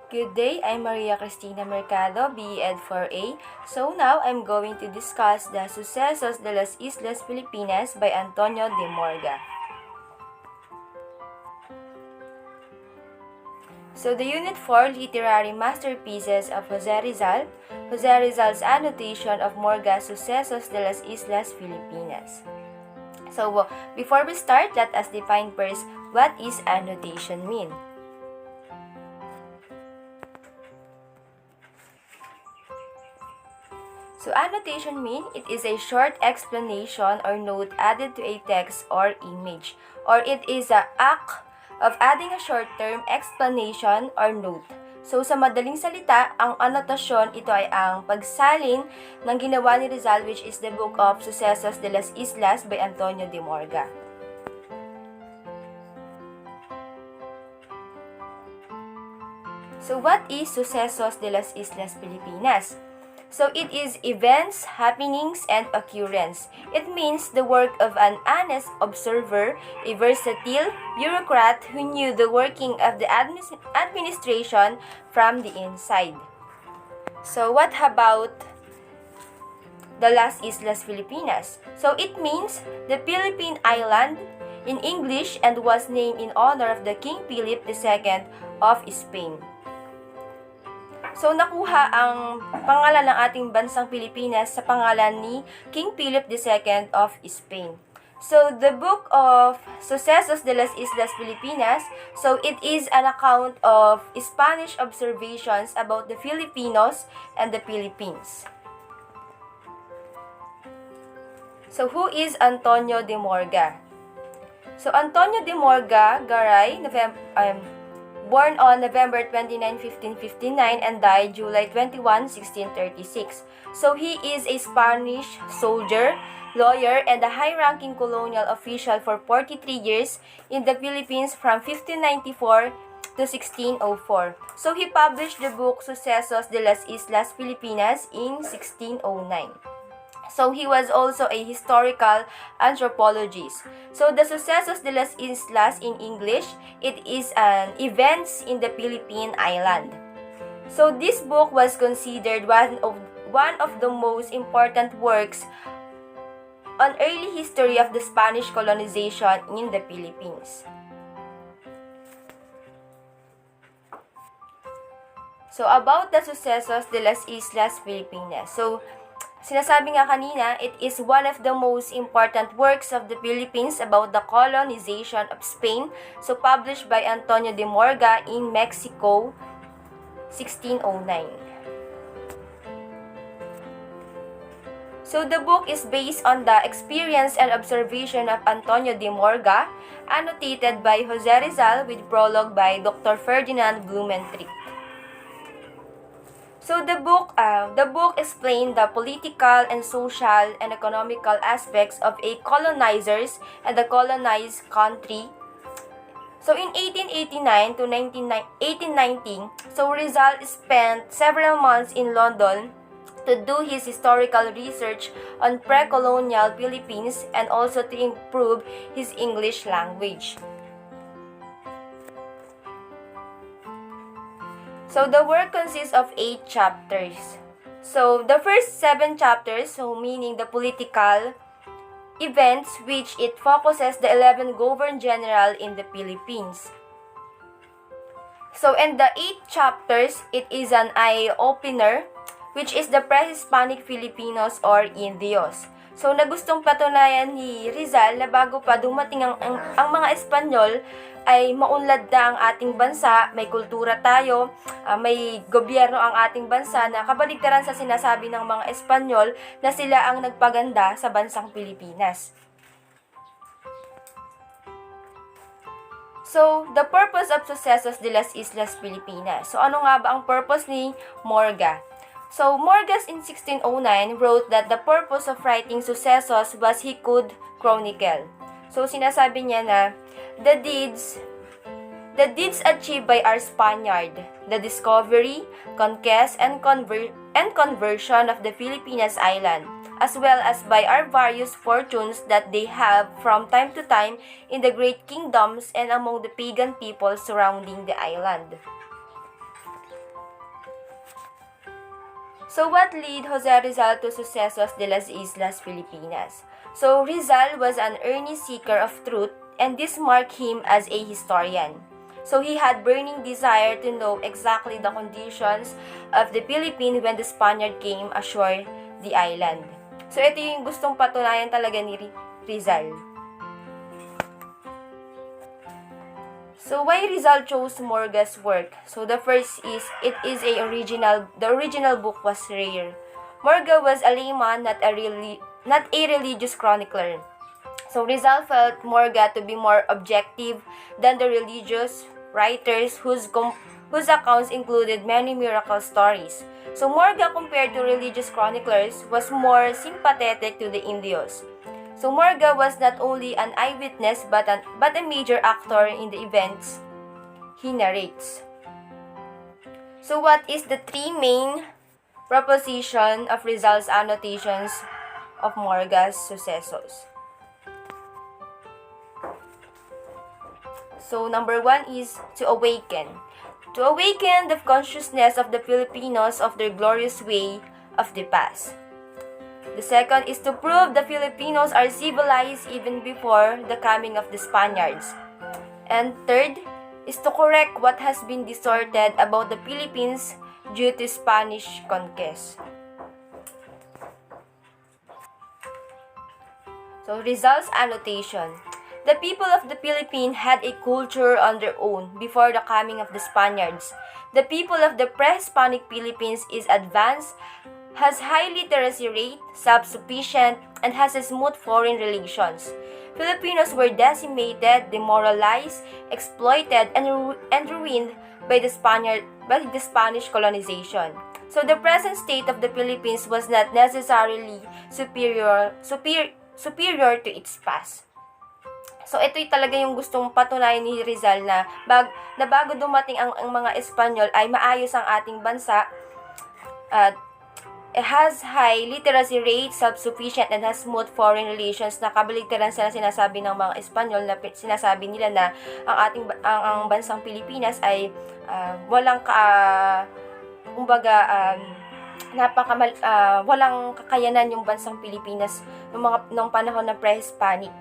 Good day, I'm Maria Cristina Mercado, BE Ed 4A. So now, I'm going to discuss the Sucesos de las Islas Filipinas by Antonio de Morga. So the Unit 4 Literary Masterpieces of Jose Rizal, Jose Rizal's Annotation of Morga Sucesos de las Islas Filipinas. So before we start, let us define first what is annotation mean. So annotation mean it is a short explanation or note added to a text or image, or it is an act of adding a short-term explanation or note. So sa madaling salita, ang anotasyon ito ay ang pagsalin ng ginawa ni Rizal, which is the book of Sucesos de las Islas by Antonio de Morga. So what is Sucesos de las Islas Filipinas? So it is events, happenings, and occurrence. It means the work of an honest observer, a versatile bureaucrat who knew the working of the administration from the inside. So what about the Las Islas Filipinas? So it means the Philippine island in English and was named in honor of the King Philip II of Spain. So, nakuha ang pangalan ng ating bansang Pilipinas sa pangalan ni King Philip II of Spain. So, the book of Sucesos de las Islas Filipinas, so it is an account of Spanish observations about the Filipinos and the Philippines. So, who is Antonio de Morga? So, Antonio de Morga Garay, born on November 29, 1559 and died July 21, 1636. So he is a Spanish soldier, lawyer, and a high-ranking colonial official for 43 years in the Philippines from 1594 to 1604. So he published the book Sucesos de las Islas Filipinas in 1609. So he was also a historical anthropologist. So the Sucesos de las Islas in English, it is an events in the Philippine island. So this book was considered one of the most important works on early history of the Spanish colonization in the Philippines. So about the Sucesos de las Islas Filipinas. So sinasabi nga kanina, it is one of the most important works of the Philippines about the colonization of Spain, so published by Antonio de Morga in Mexico, 1609. So the book is based on the experience and observation of Antonio de Morga, annotated by Jose Rizal with prologue by Dr. Ferdinand Blumentritt. So the book explained the political and social and economical aspects of a colonizers and the colonized country. So in 1889 to 1819, so Rizal spent several months in London to do his historical research on pre-colonial Philippines and also to improve his English language. So the work consists of 8 chapters. So the first 7 chapters, so meaning the political events, which it focuses the 11 governor-general in the Philippines. So in the 8 chapters, it is an eye-opener, which is the pre-Hispanic Filipinos or Indios. So nagustong patunayan ni Rizal na bago pa dumating ang mga Espanyol, ay maunlad na ang ating bansa, may kultura tayo, may gobyerno ang ating bansa na kabaligtaran sa sinasabi ng mga Espanyol na sila ang nagpaganda sa bansang Pilipinas. So, the purpose of Sucesos de las Islas Filipinas. So, ano nga ba ang purpose ni Morga? So, Morga in 1609 wrote that the purpose of writing Sucesos was he could chronicle. So, sinasabi niya na the deeds achieved by our Spaniard, the discovery, conquest, and conversion of the Filipinas island, as well as by our various fortunes that they have from time to time in the great kingdoms and among the pagan people surrounding the island. So what led Jose Rizal to Sucesos de las Islas, Filipinas? So Rizal was an earnest seeker of truth, and this marked him as a historian. So he had burning desire to know exactly the conditions of the Philippines when the Spaniard came ashore the island. So ito yung gustong patunayan talaga ni Rizal. So why Rizal chose Morga's work? So the first is the original book was rare. Morga was a layman, not a religious chronicler. So Rizal felt Morga to be more objective than the religious writers whose accounts included many miracle stories. So Morga, compared to religious chroniclers, was more sympathetic to the Indios. So Morga was not only an eyewitness but a major actor in the events he narrates. So what is the three main proposition of Rizal's annotations of Morga's Sucesos? So number 1 is to awaken. To awaken the consciousness of the Filipinos of their glorious way of the past. The second is to prove the Filipinos are civilized even before the coming of the Spaniards. And third is to correct what has been distorted about the Philippines due to Spanish conquest. So Rizal's annotation. The people of the Philippines had a culture on their own before the coming of the Spaniards. The people of the pre-Hispanic Philippines is advanced, has high literacy rate, self-sufficient, and has a smooth foreign relations. Filipinos were decimated, demoralized, exploited, and ruined by the Spanish colonization. So the present state of the Philippines was not necessarily superior to its past. So ito talaga yung gustong patunayan ni Rizal na bago dumating ang mga Espanyol ay maayos ang ating bansa at it has high literacy rate, self-sufficient, and has smooth foreign relations na kabaligtaran sa sinasabi ng mga Espanyol na sinasabi nila na ang bansang Pilipinas ay walang walang kakayanan yung bansang Pilipinas noong panahon ng pre-Hispanic.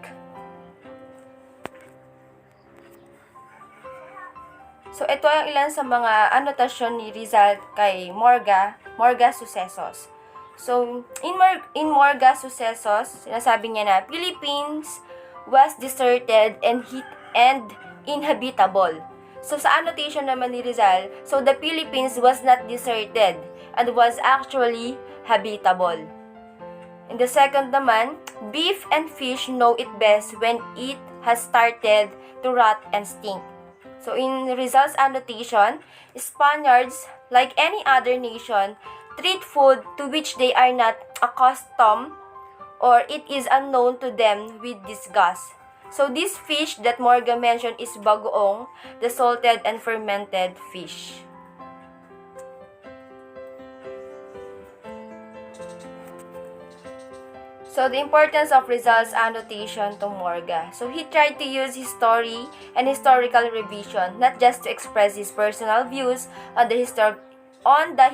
So ito ang ilan sa mga anotasyon ni Rizal kay Morga Sucesos. So in Morga Sucesos, sinasabi niya na Philippines was deserted and inhabitable. So sa annotation naman ni Rizal, so the Philippines was not deserted and was actually habitable. In the second naman, beef and fish know it best when it has started to rot and stink. So in Rizal's annotation, Spaniards, like any other nation, treat food to which they are not accustomed or it is unknown to them with disgust. So this fish that Morga mentioned is bagoong, the salted and fermented fish. So the importance of Rizal's annotation to Morga. So he tried to use his story and historical revision not just to express his personal views on the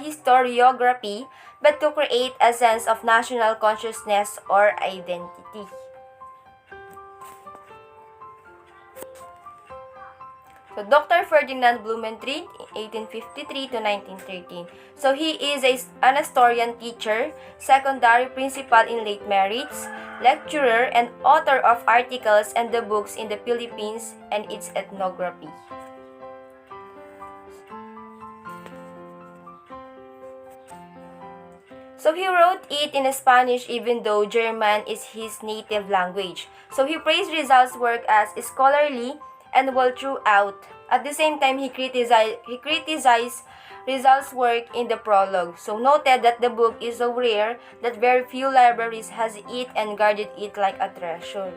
historiography, but to create a sense of national consciousness or identity. So Dr. Ferdinand Blumentritt, 1853 to 1913. So he is an historian teacher, secondary principal in late merits, lecturer, and author of articles and the books in the Philippines and its ethnography. So he wrote it in Spanish even though German is his native language. So he praised Rizal's work as scholarly and well throughout. At the same time, he criticized Rizal's work in the prologue. So noted that the book is so rare that very few libraries has it and guarded it like a treasure.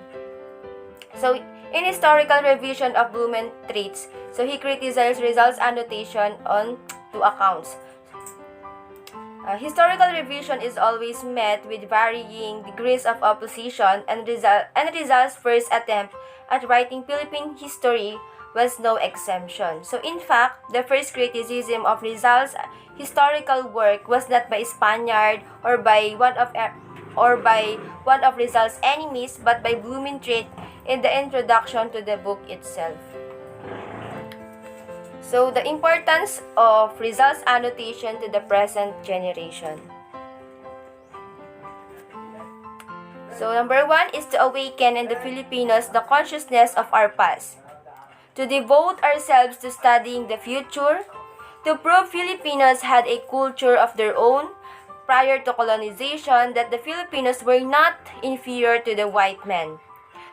So in historical revision of Blumentritt, so he criticized Rizal's annotation on two accounts. Historical revision is always met with varying degrees of opposition, and Rizal's first attempt at writing Philippine history was no exemption. So in fact, the first criticism of Rizal's historical work was not by Spaniard or by one of Rizal's enemies, but by Blumentritt in the introduction to the book itself. So the importance of Rizal's annotation to the present generation. So number 1 is to awaken in the Filipinos the consciousness of our past, to devote ourselves to studying the future, to prove Filipinos had a culture of their own prior to colonization, that the Filipinos were not inferior to the white men,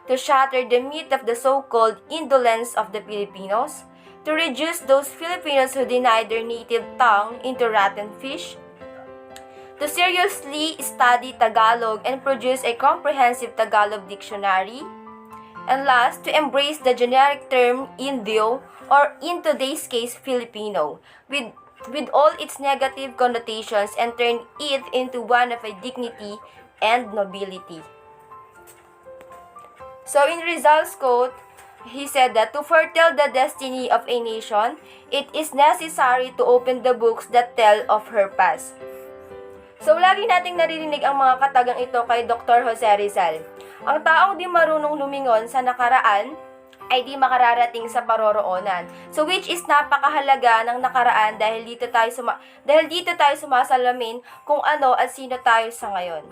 to shatter the myth of the so-called indolence of the Filipinos, to reduce those Filipinos who denied their native tongue into rotten fish, to seriously study Tagalog and produce a comprehensive Tagalog dictionary, and last, to embrace the generic term Indio, or in today's case Filipino, with all its negative connotations, and turn it into one of a dignity and nobility. So in Rizal's quote, he said that to foretell the destiny of a nation, it is necessary to open the books that tell of her past. So lagi nating naririnig ang mga katagang ito kay Dr. Jose Rizal. Ang taong di marunong lumingon sa nakaraan ay di makararating sa paroroonan. So which is napakahalaga ng nakaraan dahil dito tayo sumasalamin kung ano at sino tayo sa ngayon.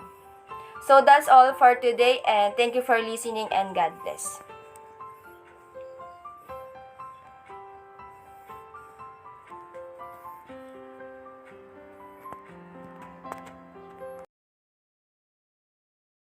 So that's all for today, and thank you for listening, and God bless.